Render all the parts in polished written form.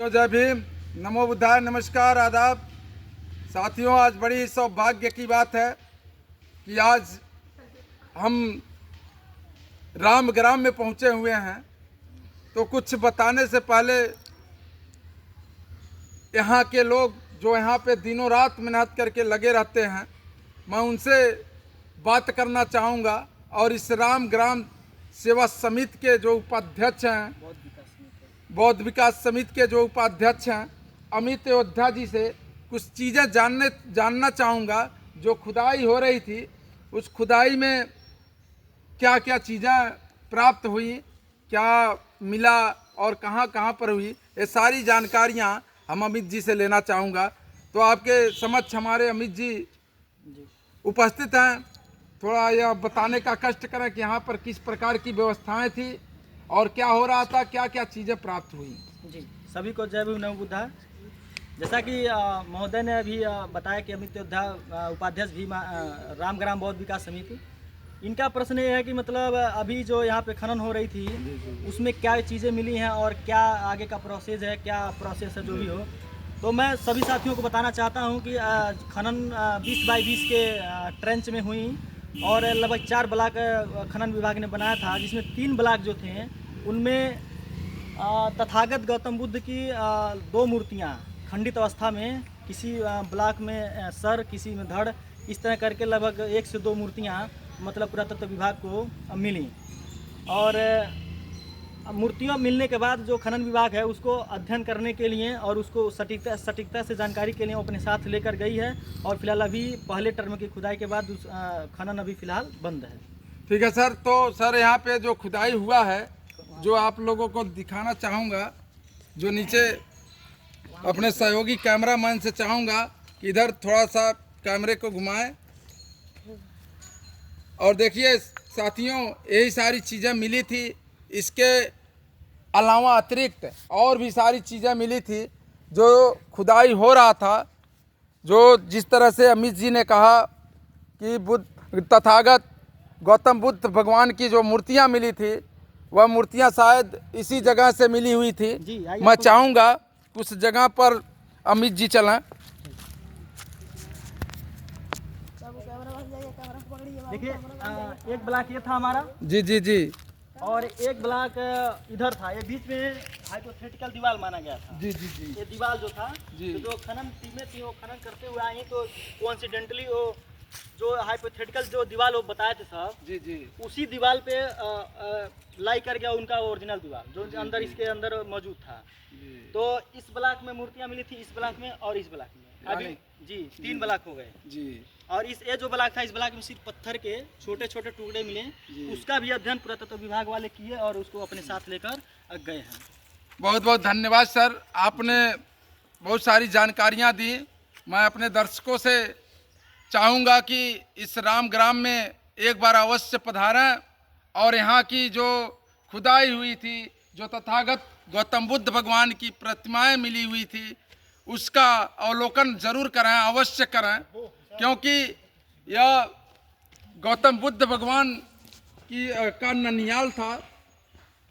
तो जय भीम, नमो बुद्धाय, नमस्कार, आदाब। साथियों, आज बड़ी सौभाग्य की बात है कि आज हम रामग्राम में पहुंचे हुए हैं। तो कुछ बताने से पहले यहाँ के लोग जो यहाँ पे दिनों रात मेहनत करके लगे रहते हैं, मैं उनसे बात करना चाहूँगा। और इस रामग्राम सेवा समिति के जो उपाध्यक्ष हैं, बौद्ध विकास समिति के जो उपाध्यक्ष हैं, अमित अयोध्या जी से कुछ चीज़ें जानना चाहूँगा। जो खुदाई हो रही थी, उस खुदाई में क्या क्या चीज़ें प्राप्त हुई, क्या मिला और कहाँ कहाँ पर हुई, ये सारी जानकारियाँ हम अमित जी से लेना चाहूँगा। तो आपके समक्ष हमारे अमित जी उपस्थित हैं। थोड़ा यह बताने का कष्ट करें कि यहाँ पर किस प्रकार की व्यवस्थाएं थी और क्या हो रहा था, क्या क्या चीज़ें प्राप्त हुई। जी, सभी को जय भीम, नमो बुद्धाय। जैसा कि महोदय ने अभी बताया कि अमित अयोध्या उपाध्यक्ष भी रामग्राम बौद्ध विकास समिति, इनका प्रश्न ये है कि मतलब अभी जो यहाँ पे खनन हो रही थी उसमें क्या चीज़ें मिली हैं और क्या आगे का प्रोसेस है, क्या प्रोसेस है जो भी हो। तो मैं सभी साथियों को बताना चाहता हूँ कि खनन 20 बाई 20 के ट्रेंच में हुई और लगभग 4 ब्लॉक खनन विभाग ने बनाया था, जिसमें 3 ब्लॉक जो थे उनमें तथागत गौतम बुद्ध की 2 मूर्तियाँ खंडित अवस्था में, किसी ब्लॉक में सर, किसी में धड़, इस तरह करके लगभग 1 से 2 मूर्तियाँ मतलब पुरातत्व विभाग को मिली। और मूर्तियाँ मिलने के बाद जो खनन विभाग है उसको अध्ययन करने के लिए और उसको सटीकता से जानकारी के लिए अपने साथ लेकर गई है। और फिलहाल अभी पहले टर्म की खुदाई के बाद खनन अभी फिलहाल बंद है। ठीक है सर। तो सर, यहाँ पे जो खुदाई हुआ है, जो आप लोगों को दिखाना चाहूँगा, जो नीचे अपने सहयोगी कैमरामैन से चाहूँगा कि इधर थोड़ा सा कैमरे को घुमाएं और देखिए साथियों, यही सारी चीज़ें मिली थी। इसके अलावा अतिरिक्त और भी सारी चीज़ें मिली थी जो खुदाई हो रहा था। जो जिस तरह से अमित जी ने कहा कि तथागत गौतम बुद्ध भगवान की जो मूर्तियां मिली थी, वह मूर्तियां शायद इसी जगह से मिली हुई थी। मैं चाहूँगा उस जगह पर अमित जी चलें। देखिए, एक ब्लॉक ये था हमारा, जी जी जी, और एक ब्लॉक इधर था। ये बीच में हाइपोथेटिकल दीवार माना गया था। जी जी जी, ये दीवार जो था, जी, तो जो खनन टीमें थी वो खनन करते हुए आई, तो कोइंसिडेंटली वो जो हाइपोथेटिकल जो दीवार वो बताए थे साहब, जी जी, उसी दीवार पे लाई कर गया उनका ओरिजिनल दीवार जो अंदर इसके अंदर मौजूद था। तो इस ब्लॉक में मूर्तियां मिली थी, इस ब्लॉक में और इस ब्लॉक में। अभी जी 3 ब्लॉक हो गए जी। और इस ये जो ब्लॉक था, इस ब्लॉक में सिर्फ पत्थर के छोटे छोटे टुकड़े मिले, उसका भी अध्ययन पुरातत्व विभाग वाले किए और उसको अपने साथ लेकर गए हैं। बहुत बहुत धन्यवाद सर, आपने बहुत सारी जानकारियां दी। मैं अपने दर्शकों से चाहूँगा कि इस रामग्राम में एक बार अवश्य पधारें और यहाँ की जो खुदाई हुई थी, जो तथागत गौतम बुद्ध भगवान की प्रतिमाएं मिली हुई थी, उसका अवलोकन जरूर करें, अवश्य करें। क्योंकि यह गौतम बुद्ध भगवान की का ननिहाल था।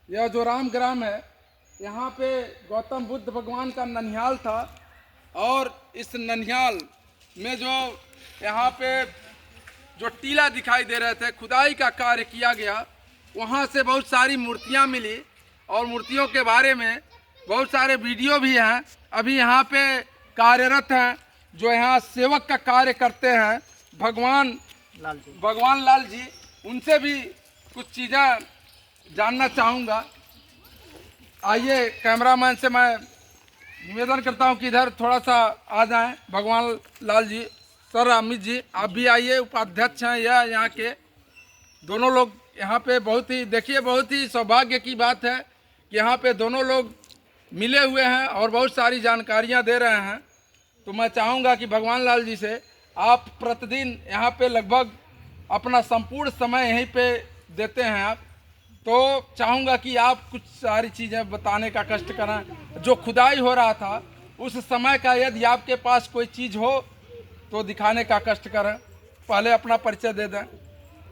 यह जो रामग्राम है, यहाँ पे गौतम बुद्ध भगवान का ननिहाल था। और इस ननिहाल में जो यहाँ पे जो टीला दिखाई दे रहे थे, खुदाई का कार्य किया गया, वहाँ से बहुत सारी मूर्तियाँ मिली और मूर्तियों के बारे में बहुत सारे वीडियो भी हैं। अभी यहाँ पे कार्यरत हैं जो यहाँ सेवक का कार्य करते हैं, भगवान लाल जी, उनसे भी कुछ चीज़ें जानना चाहूँगा। आइए, कैमरामैन से मैं निवेदन करता हूँ कि इधर थोड़ा सा आ जाएं। भगवान लाल जी, सर अमित जी, आप भी आइए, उपाध्यक्ष हैं या यहाँ के दोनों लोग यहाँ पे। बहुत ही देखिए, बहुत ही सौभाग्य की बात है कि यहाँ पे दोनों लोग मिले हुए हैं और बहुत सारी जानकारियाँ दे रहे हैं। तो मैं चाहूँगा कि भगवान लाल जी से, आप प्रतिदिन यहाँ पे लगभग अपना संपूर्ण समय यहीं पे देते हैं आप, तो चाहूँगा कि आप कुछ सारी चीज़ें बताने का कष्ट करें। जो खुदाई हो रहा था उस समय का यदि आपके पास कोई चीज़ हो तो दिखाने का कष्ट करें। पहले अपना परिचय दे दें।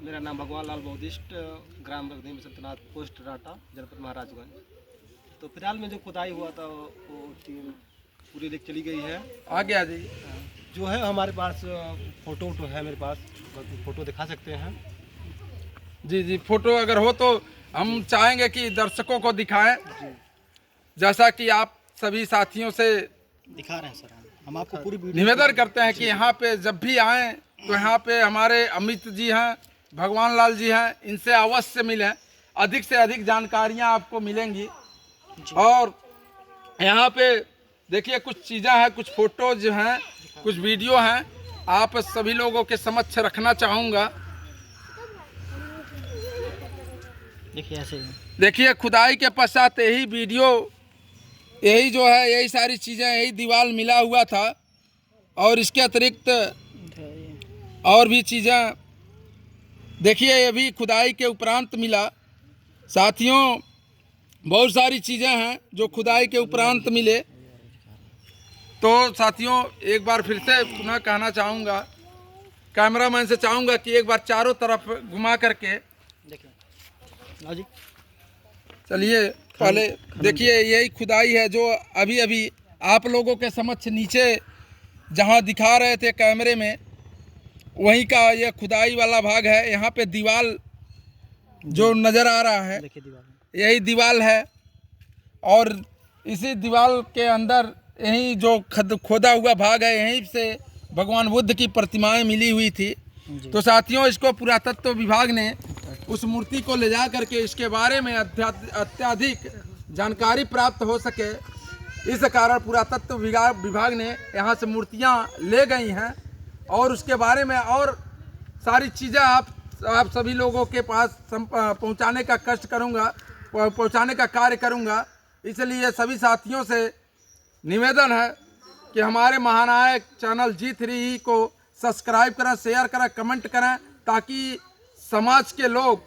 मेरा नाम भगवान लाल बौद्धिस्ट, ग्राम बगदी में सत्यनाथ, पोस्ट राटा, जनपद महाराजगंज। तो फिलहाल में जो खुदाई हुआ था वो टीम पूरी लेक चली गई है। आगे आ जाइए। जो है हमारे पास फोटो वोटो है मेरे पास, फोटो दिखा सकते हैं। जी जी, फोटो अगर हो तो हम चाहेंगे कि दर्शकों को दिखाएं, जैसा कि आप सभी साथियों से दिखा रहे हैं सर, हम आपको पूरी वीडियो निवेदन करते हैं कि यहाँ पे जब भी आएँ तो यहाँ पे हमारे अमित जी हैं, भगवान लाल जी हैं, इनसे अवश्य मिलें। अधिक से अधिक जानकारियाँ आपको मिलेंगी। और यहाँ पे देखिए कुछ चीज़ें हैं, कुछ फोटो जो हैं, कुछ वीडियो हैं, आप सभी लोगों के समक्ष रखना चाहूँगा। देखिए ऐसे ही देखिए खुदाई के पश्चात यही वीडियो, यही जो है, यही सारी चीज़ें, यही दीवार मिला हुआ था। और इसके अतिरिक्त और भी चीज़ें देखिए, ये भी खुदाई के उपरांत मिला। साथियों, बहुत सारी चीज़ें हैं जो खुदाई के उपरांत मिले। तो साथियों, एक बार फिर से पुनः कहना चाहूँगा, कैमरामैन से चाहूँगा कि एक बार चारों तरफ घुमा करके देखिए जी। चलिए पहले देखिए, यही खुदाई है जो अभी अभी आप लोगों के समक्ष नीचे जहाँ दिखा रहे थे कैमरे में, वहीं का ये खुदाई वाला भाग है। यहाँ पे दीवार जो नज़र आ रहा है, देखिए दीवार में यही दीवार है। और इसी दीवार के अंदर यही जो खोदा हुआ भाग है, यहीं से भगवान बुद्ध की प्रतिमाएं मिली हुई थी। तो साथियों, इसको पुरातत्व विभाग ने उस मूर्ति को ले जा करके इसके बारे में अत्यधिक जानकारी प्राप्त हो सके, इस कारण पुरातत्व विभाग ने यहाँ से मूर्तियाँ ले गई हैं। और उसके बारे में और सारी चीज़ें आप सभी लोगों के पास पहुँचाने का कष्ट करूँगा, पहुँचाने का कार्य करूँगा। इसलिए सभी साथियों से निवेदन है कि हमारे महानायक चैनल G3E को सब्सक्राइब करें, शेयर करें, कमेंट करें, ताकि समाज के लोग,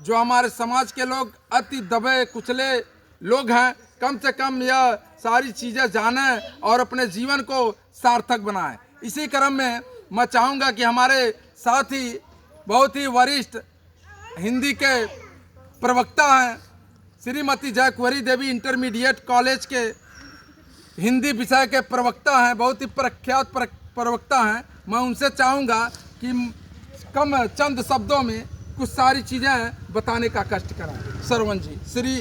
जो हमारे समाज के लोग अति दबे कुचले लोग हैं, कम से कम यह सारी चीज़ें जानें और अपने जीवन को सार्थक बनाएं। इसी क्रम में मैं चाहूँगा कि हमारे साथी बहुत ही वरिष्ठ हिंदी के प्रवक्ता हैं, श्रीमती जय कुंवरी देवी इंटरमीडिएट कॉलेज के हिंदी विषय के प्रवक्ता हैं, बहुत ही प्रख्यात प्रवक्ता हैं। मैं उनसे चाहूँगा कि कम चंद शब्दों में कुछ सारी चीज़ें बताने का कष्ट करें। सरवण जी, श्री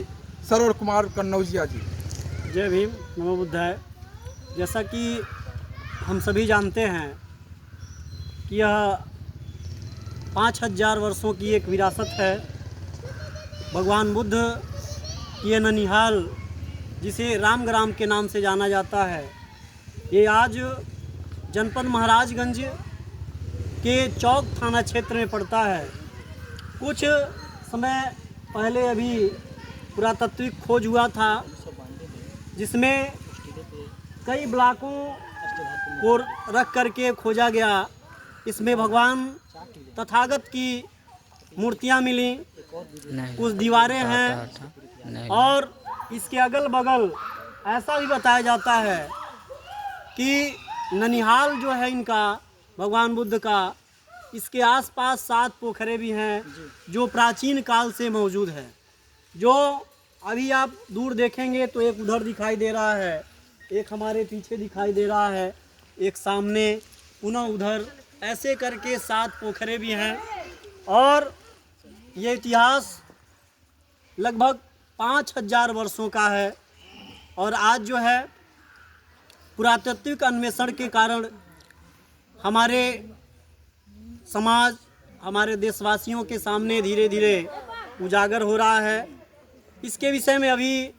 सरवण कुमार कन्नौजिया जी। जय भीम, नमो बुद्धाय। जैसा कि हम सभी जानते हैं कि यह 5000 वर्षों की एक विरासत है। भगवान बुद्ध की ये ननिहाल, जिसे रामग्राम के नाम से जाना जाता है, ये आज जनपद महाराजगंज के चौक थाना क्षेत्र में पड़ता है। कुछ समय पहले अभी पुरातात्विक खोज हुआ था, जिसमें कई ब्लॉकों को रख करके खोजा गया। इसमें भगवान तथागत की मूर्तियां मिली, कुछ दीवारें हैं, और इसके अगल बगल ऐसा भी बताया जाता है कि ननिहाल जो है इनका, भगवान बुद्ध का, इसके आसपास 7 पोखरे भी हैं जो प्राचीन काल से मौजूद है। जो अभी आप दूर देखेंगे तो एक उधर दिखाई दे रहा है, एक हमारे पीछे दिखाई दे रहा है, एक सामने, पुनः उधर, ऐसे करके 7 पोखरे भी हैं। और ये इतिहास लगभग 5000 वर्षों का है। और आज जो है पुरातात्विक अन्वेषण के कारण हमारे समाज, हमारे देशवासियों के सामने धीरे धीरे उजागर हो रहा है। इसके विषय में अभी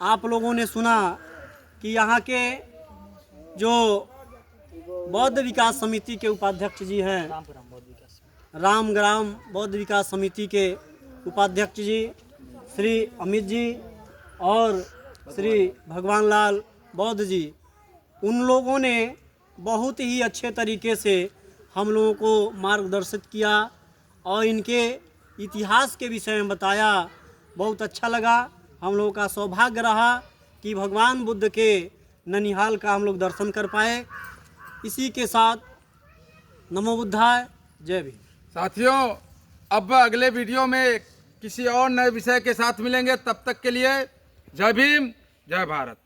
आप लोगों ने सुना कि यहाँ के जो बौद्ध विकास समिति के उपाध्यक्ष जी हैं, रामग्राम बौद्ध विकास समिति के उपाध्यक्ष जी श्री अमित जी और श्री भगवान लाल बौद्ध जी, उन लोगों ने बहुत ही अच्छे तरीके से हम लोगों को मार्गदर्शित किया और इनके इतिहास के विषय में बताया। बहुत अच्छा लगा। हम लोगों का सौभाग्य रहा कि भगवान बुद्ध के ननिहाल का हम लोग दर्शन कर पाए। इसी के साथ नमो बुद्धाय, जय भीम। साथियों, अब अगले वीडियो में किसी और नए विषय के साथ मिलेंगे। तब तक के लिए जय भीम, जय भारत।